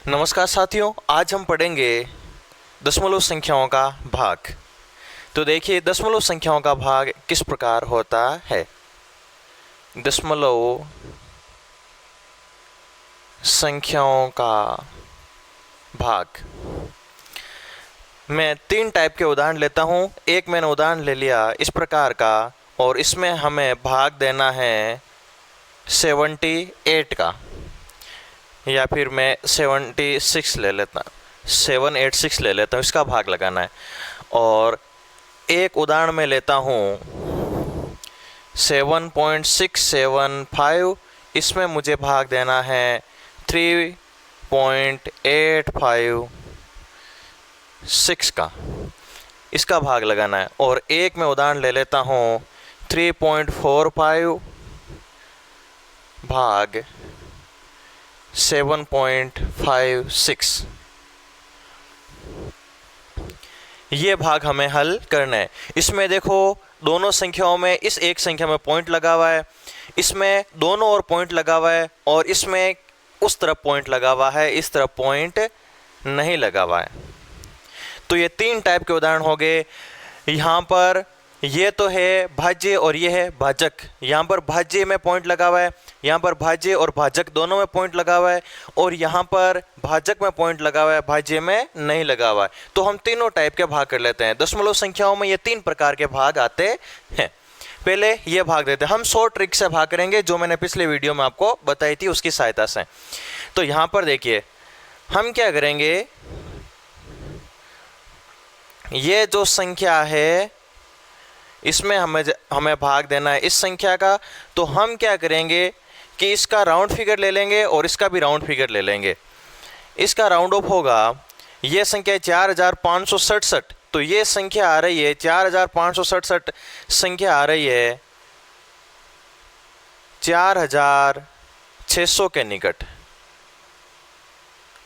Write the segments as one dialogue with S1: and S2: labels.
S1: नमस्कार साथियों, आज हम पढ़ेंगे दशमलव संख्याओं का भाग। तो देखिए, दशमलव संख्याओं का भाग किस प्रकार होता है। दशमलव संख्याओं का भाग मैं 3 टाइप के उदाहरण लेता हूँ। एक मैंने उदाहरण ले लिया इस प्रकार का, और इसमें हमें भाग देना है 78 का, या फिर मैं 76 ले लेता 786 ले लेता हूँ, इसका भाग लगाना है। और एक उदाहरण में लेता हूँ 7.675, इसमें मुझे भाग देना है 3.856 का, इसका भाग लगाना है। और एक मैं उदाहरण ले लेता हूँ 3.45 भाग 7.56। ये भाग हमें हल करना है। इसमें देखो, दोनों संख्याओं में इस एक संख्या में पॉइंट लगा हुआ है, इसमें दोनों ओर पॉइंट लगा हुआ है, और इसमें उस तरफ पॉइंट लगा हुआ है, इस तरफ पॉइंट नहीं लगा हुआ है। तो ये 3 टाइप के उदाहरण हो गए। यहाँ पर ये तो है भाज्य और ये है भाजक। यहाँ पर भाज्य में पॉइंट लगा हुआ है, यहाँ पर भाज्य और भाजक दोनों में पॉइंट लगा हुआ है, और यहाँ पर भाजक में पॉइंट लगा हुआ है, भाज्य में नहीं लगा हुआ है। तो हम तीनों टाइप के भाग कर लेते हैं। दशमलव संख्याओं में ये 3 प्रकार के भाग आते हैं। पहले ये भाग देते हैं हम, शॉर्ट ट्रिक से भाग करेंगे, जो मैंने पिछले वीडियो में आपको बताई थी उसकी सहायता से। तो यहाँ पर देखिए, हम क्या करेंगे, ये जो संख्या है इसमें हमें भाग देना है इस संख्या का। तो हम क्या करेंगे कि इसका राउंड फिगर ले लेंगे और इसका भी राउंड फिगर ले लेंगे। इसका राउंड ऑफ होगा, ये संख्या 4567, तो ये संख्या आ रही है 4567, संख्या आ रही है 4600 के निकट।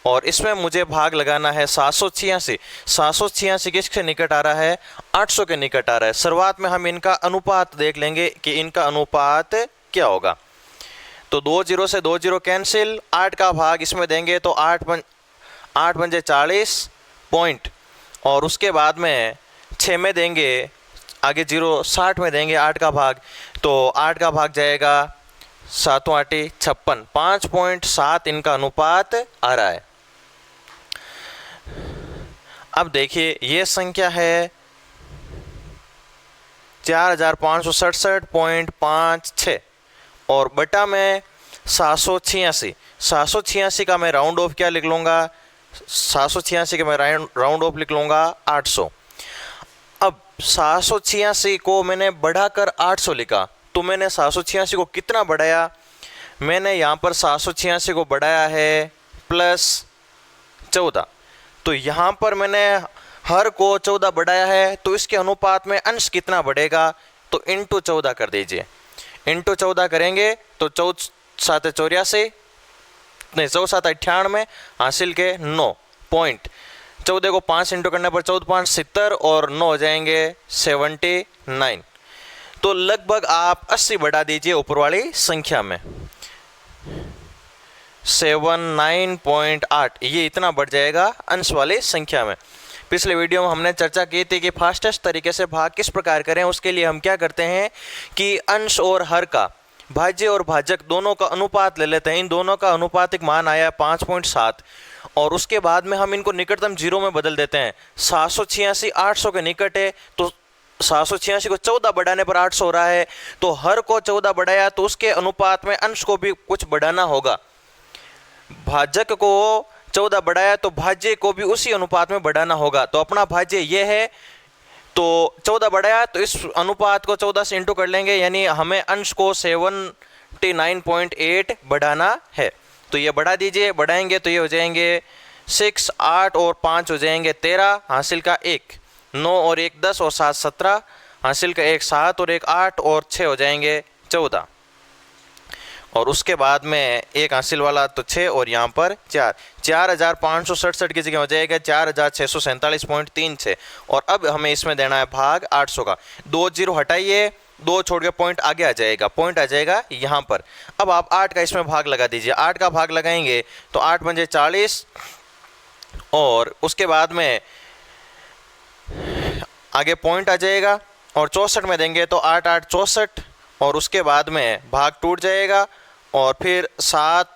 S1: और इसमें मुझे भाग लगाना है 786। 786 किसके निकट आ रहा है? 800 के निकट आ रहा है। शुरुआत में हम इनका अनुपात देख लेंगे कि इनका अनुपात क्या होगा। तो 2 0 से 2 0 कैंसिल, 8 का भाग इसमें देंगे तो 8 पंजे 40 पॉइंट, और उसके बाद में 6 में देंगे, आगे 0 60 में देंगे 8 का भाग, तो 8 का भाग जाएगा 7 8 56, 5.7 इनका अनुपात आ रहा है। अब देखिए, ये संख्या है 4567.56, और बटा में 786। 786 का मैं राउंड ऑफ क्या लिख लूँगा? 786 का मैं राउंड ऑफ लिख लूँगा 800। अब 786 को मैंने बढ़ाकर 800 लिखा, तो मैंने 786 को कितना बढ़ाया? मैंने यहाँ पर 786 को बढ़ाया है +14। तो यहाँ पर मैंने हर को 14 बढ़ाया है, तो इसके अनुपात में अंश कितना बढ़ेगा? तो इंटू 14 कर दीजिए। इंटू 14 करेंगे तो 14 7 84, नहीं 14 7 98, हासिल के 9 पॉइंट। 14 को 5 इंटू करने पर 14 5 70, और 9 हो जाएंगे 79। तो लगभग आप 80 बढ़ा दीजिए ऊपर वाली संख्या में, 79.8, ये इतना बढ़ जाएगा अंश वाली संख्या में। पिछले वीडियो में हमने चर्चा की थी कि फास्टेस्ट तरीके से भाग किस प्रकार करें। उसके लिए हम क्या करते हैं कि अंश और हर का, भाज्य और भाजक दोनों का अनुपात ले लेते हैं। इन दोनों का अनुपातिक मान आया 5.7, और उसके बाद में हम इनको निकटतम 0 में बदल देते हैं। 786 800 के निकट है, तो 786 को 14 बढ़ाने पर 800 हो रहा है, तो हर को 14 बढ़ाया तो उसके अनुपात में अंश को भी कुछ बढ़ाना होगा। भाजक को 14 बढ़ाया तो भाज्य को भी उसी अनुपात में बढ़ाना होगा। तो अपना भाज्य ये है, तो 14 बढ़ाया तो इस अनुपात को 14 से इंटू कर लेंगे, यानी हमें अंश को 79.8 बढ़ाना है। तो ये बढ़ा दीजिए, बढ़ाएंगे तो ये हो जाएंगे 6 8 और 5 हो जाएंगे 13, हासिल का 1 9 और 1 10 और 7 17, हासिल का 1 7 और 1 8 और 6 हो जाएंगे 14। और उसके बाद में एक हासिल वाला तो 6, और यहाँ पर 4, 4567 की जगह हो जाएगा 4647.36। और अब हमें इसमें देना है भाग 800 का। 2 0 हटाइए, 2 छोड़ के पॉइंट आगे आ जाएगा, पॉइंट आ जाएगा यहाँ पर। अब आप 8 का इसमें भाग लगा दीजिए, 8 का भाग लगाएंगे तो 8 पंजे 40 और उसके बाद में आगे पॉइंट आ जाएगा और 64 में देंगे तो 8 8 64 और उसके बाद में भाग टूट जाएगा और फिर 7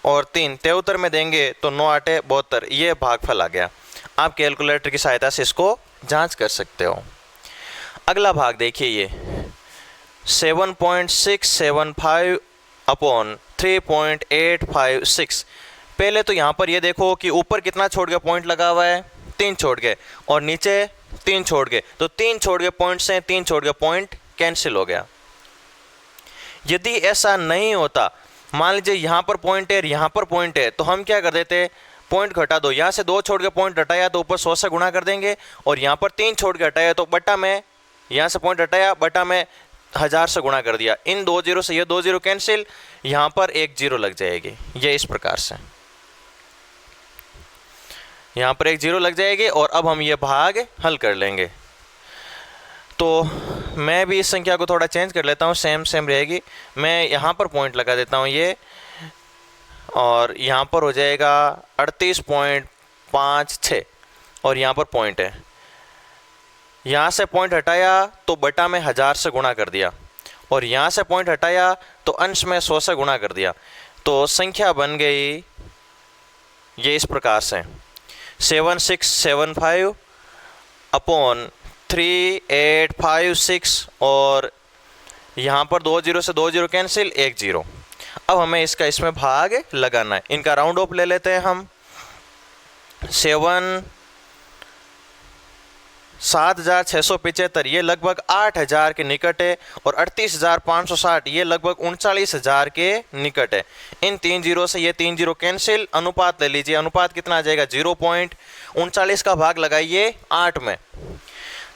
S1: और 3 73 में देंगे तो 9 8 72, ये भागफल आ गया। आप कैलकुलेटर की सहायता से इसको जांच कर सकते हो। अगला भाग देखिए, ये 7.675 अपॉन 3.856। पहले तो यहाँ पर ये देखो कि ऊपर कितना छोड़ के पॉइंट लगा हुआ है, 3 छोड़ के, और नीचे 3 छोड़ के, तो 3 छोड़ के पॉइंट से 3 छोड़ के पॉइंट कैंसिल हो गया। यदि ऐसा नहीं होता, मान लीजिए यहाँ पर पॉइंट है, यहाँ पर पॉइंट है, तो हम क्या कर देते, पॉइंट घटा दो, यहाँ से 2 छोड़ के पॉइंट हटाया तो ऊपर 100 से गुणा कर देंगे, और यहाँ पर 3 छोड़ के हटाया तो बटा में, यहाँ से पॉइंट हटाया बटा में 1000 से गुणा कर दिया। इन 2 जीरो से ये 2 जीरो कैंसिल, यहाँ पर 1 जीरो लग जाएगी। ये इस प्रकार से यहाँ पर 1 जीरो लग जाएगी और अब हम ये भाग हल कर लेंगे। तो मैं भी इस संख्या को थोड़ा चेंज कर लेता हूँ, सेम रहेगी। मैं यहाँ पर पॉइंट लगा देता हूँ ये, और यहाँ पर हो जाएगा 38.56 और यहाँ पर पॉइंट है। यहाँ से पॉइंट हटाया तो बटा में 1000 से गुणा कर दिया, और यहाँ से पॉइंट हटाया तो अंश में 100 से गुणा कर दिया। तो संख्या बन गई ये इस प्रकार से 7675 अपॉन 3856 और यहाँ पर 2 जीरो से 2 जीरो कैंसिल, 1 जीरो। अब हमें इसका इसमें भाग लगाना है। इनका राउंड ऑफ ले लेते हैं हम। 7675 ये लगभग 8000 के निकट है, और 38560 ये लगभग 39000 के निकट है। इन 3 जीरो से ये 3 जीरो कैंसिल, अनुपात ले लीजिए। अनुपात कितना आ जाएगा, 0.39 का भाग लगाइए 8 में,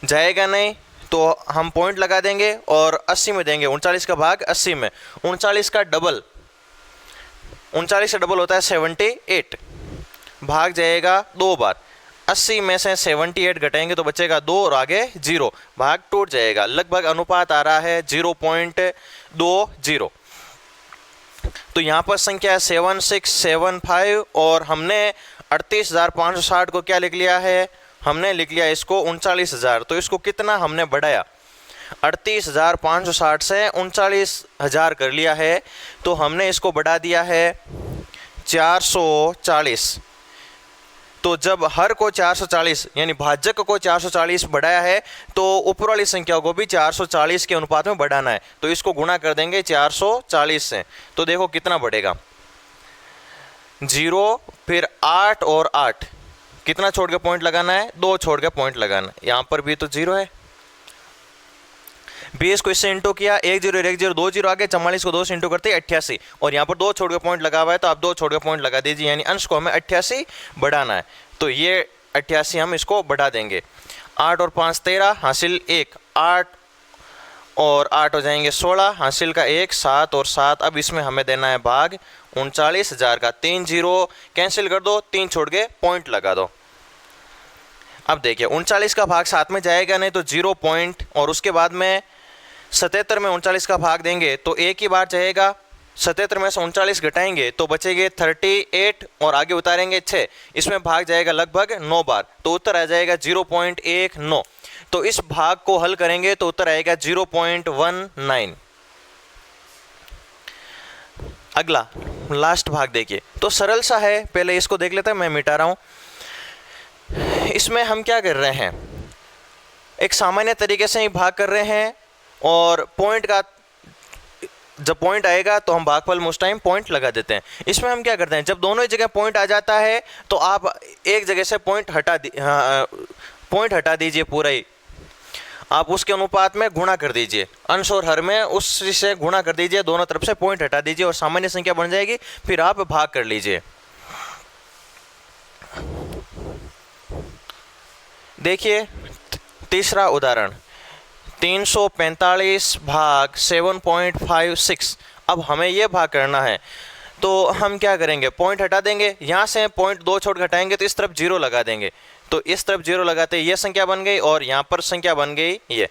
S1: जाएगा नहीं तो हम पॉइंट लगा देंगे और 80 में देंगे। 39 का भाग 80 में, 39 का डबल, 39 का डबल होता है 78, भाग जाएगा 2 बार। 80 में से 78 घटाएंगे तो बचेगा 2 और आगे 0, भाग टूट जाएगा। लगभग अनुपात आ रहा है 0.20। तो यहाँ पर संख्या है 7675 और हमने 38560 को क्या लिख लिया है, हमने लिख लिया इसको 39000। तो इसको कितना हमने बढ़ाया, 38560 से 39000 कर लिया है। तो हमने इसको बढ़ा दिया है 440। तो जब हर को 440 यानी भाजक को 440 बढ़ाया है तो ऊपर वाली संख्या को भी 440 के अनुपात में बढ़ाना है। तो इसको गुणा कर देंगे 440 से, तो देखो कितना बढ़ेगा, 0 फिर 8 और 8, कितना छोड़ के पॉइंट लगाना है, 2 छोड़ के पॉइंट लगाना है। यहाँ पर भी तो 0 है, 20 को इससे इंटू किया, 1 0 1 0 2 जीरो आगे, 44 को 2 से इंटू करते 88, और यहाँ पर 2 छोड़ के पॉइंट लगा हुआ है तो आप 2 छोड़ के पॉइंट लगा दीजिए, यानी अंश को हमें 88 बढ़ाना है। तो ये 88 हम इसको बढ़ा देंगे। 8 और 5 13, हासिल 1, 8 और 8 हो जाएंगे 16, हासिल का 1, 7 और 7। अब इसमें हमें देना है भाग 39000 का। 3 जीरो कैंसिल कर दो, 3 छोड़ के पॉइंट लगा दो। अब देखिए 39 का भाग 7 में जाएगा नहीं तो 0 पॉइंट, और उसके बाद में 77 में 39 का भाग देंगे तो एक ही बार जाएगा। 77 में से 39 घटाएंगे तो बचेंगे 38 और आगे उतारेंगे 6, इसमें भाग जाएगा लगभग 9 बार, तो उत्तर आ जाएगा 0.19। तो इस भाग को हल करेंगे तो उत्तर आएगा 0.19। अगला लास्ट भाग देखिए, तो सरल सा है, पहले इसको देख लेते हैं, मैं मिटा रहा हूं। इसमें हम क्या कर रहे हैं, एक सामान्य तरीके से ही भाग कर रहे हैं, और पॉइंट का जब पॉइंट आएगा तो हम भागफल में उस टाइम पॉइंट लगा देते हैं। इसमें हम क्या करते हैं, जब दोनों ही जगह पॉइंट आ जाता है तो आप एक जगह से पॉइंट हटा दीजिए, पूरा ही आप उसके अनुपात में गुणा कर दीजिए, अंश और हर में उससे गुणा कर दीजिए, दोनों तरफ से पॉइंट हटा दीजिए और सामान्य संख्या बन जाएगी, फिर आप भाग कर लीजिए। देखिए तीसरा उदाहरण, 345 भाग 7.56। अब हमें यह भाग करना है तो हम क्या करेंगे, पॉइंट हटा देंगे, यहाँ से पॉइंट 2 छोड़ घटाएंगे तो इस तरफ 0 लगा देंगे, तो इस तरफ 0 लगाते ये संख्या बन गई और यहाँ पर संख्या बन गई ये।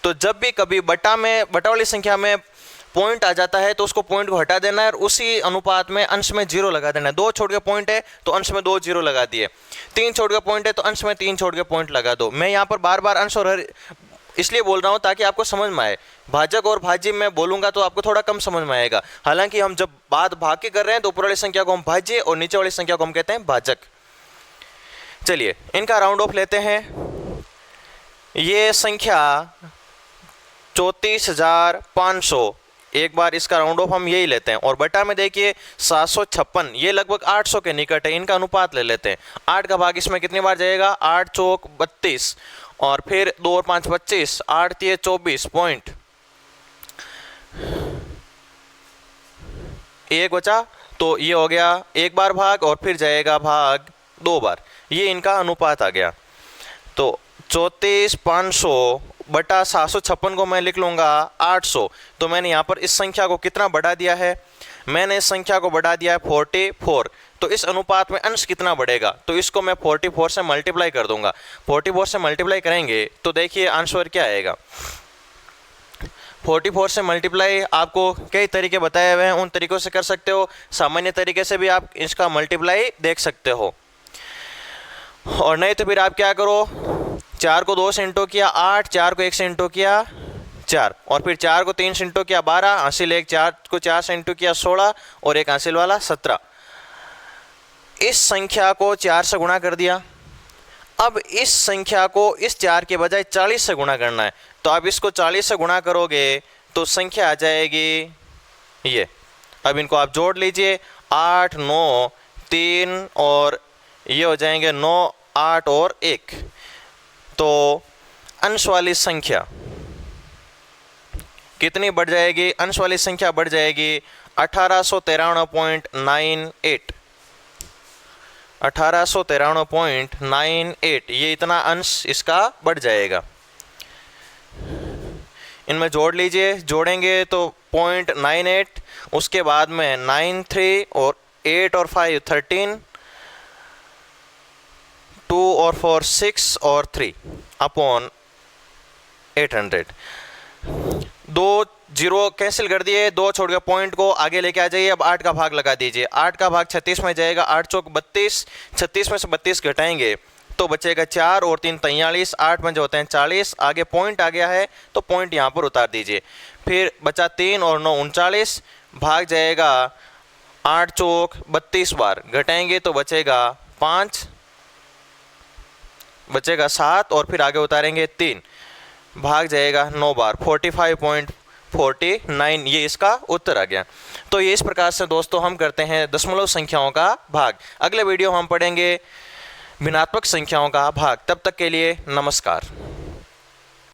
S1: तो जब भी कभी बटा वाली संख्या में पॉइंट आ जाता है तो उसको पॉइंट को हटा देना है और उसी अनुपात में अंश में 0 लगा देना है। 2 छोड़ के पॉइंट है तो अंश में 2 0 लगा दिए, 3 छोड़ के पॉइंट है तो अंश में 3 छोड़ के पॉइंट लगा दो। मैं यहाँ पर बार बार अंश और हर इसलिए बोल रहा हूँ ताकि आपको समझ में आए। भाजक और भाज्य में बोलूंगा तो आपको थोड़ा कम समझ में आएगा। हालांकि हम जब बात भाग की कर रहे हैं तो ऊपर वाली संख्या को हम भाज्य और नीचे वाली संख्या को हम कहते हैं भाजक। चलिए इनका राउंड ऑफ लेते हैं। ये संख्या 34,500, एक बार इसका राउंड ऑफ हम यही लेते हैं। और बटा में देखिए 756, ये लगभग 800 के निकट है। इनका अनुपात ले लेते हैं। 8 का भाग इसमें कितनी बार जाएगा, 8 चौक 32 और फिर 2 और 5 25, 8 3 24 पॉइंट 1 बचा। तो ये हो गया एक बार भाग और फिर जाएगा भाग 2 बार। ये इनका अनुपात आ गया। तो 34,500 बटा 756 को मैं लिख लूँगा 800। तो मैंने यहाँ पर इस संख्या को कितना बढ़ा दिया है, मैंने इस संख्या को बढ़ा दिया है 44। तो इस अनुपात में अंश कितना बढ़ेगा, तो इसको मैं 44 से मल्टीप्लाई कर दूंगा। 44 से मल्टीप्लाई करेंगे तो देखिए आंसर क्या आएगा। 44 से मल्टीप्लाई आपको कई तरीके बताए हुए हैं, उन तरीकों से कर सकते हो। सामान्य तरीके से भी आप इसका मल्टीप्लाई देख सकते हो। और नहीं तो फिर आप क्या करो, 4 को 2 से इंटू किया 8, 4 को 1 से इंटू किया 4 और फिर 4 को 3 से इंटू किया 12, हासिल 1, 4 को 4 से इंटू किया 16 और एक हासिल वाला 17। इस संख्या को 4 से गुणा कर दिया। अब इस संख्या को इस 4 के बजाय 40 से गुणा करना है। तो आप इसको 40 से गुणा करोगे तो संख्या आ जाएगी ये। अब इनको आप जोड़ लीजिए, 8 9 3 और ये हो जाएंगे 9 8 और 1। तो अंश वाली संख्या कितनी बढ़ जाएगी, अंश वाली संख्या बढ़ जाएगी 1893.98। 1893.98, ये इतना अंश इसका बढ़ जाएगा। इनमें जोड़ लीजिए, जोड़ेंगे तो 0.98, उसके बाद में 9 3 और 8 और 5 13, 2 और 4 6 और 3 अपॉन 800। 2 0 कैंसिल कर दिए, 2 छोड़ के पॉइंट को आगे लेके आ जाइए। अब 8 का भाग लगा दीजिए। 8 का भाग 36 में जाएगा, 8 चौक 32, 36 में से 32 घटाएंगे तो बचेगा 4 और 3 43, 8 में जो होते हैं 40। आगे पॉइंट आ गया है तो पॉइंट यहाँ पर उतार दीजिए। फिर बचा 3 और 9 39, भाग जाएगा 8 चौक 32 बार, घटाएंगे तो बचेगा 5, बचेगा 7 और फिर आगे उतारेंगे 3, भाग जाएगा 9 बार, 45.49। ये इसका उत्तर आ गया। तो ये इस प्रकार से दोस्तों हम करते हैं दशमलव संख्याओं का भाग। अगले वीडियो हम पढ़ेंगे भिन्नात्मक संख्याओं का भाग। तब तक के लिए नमस्कार।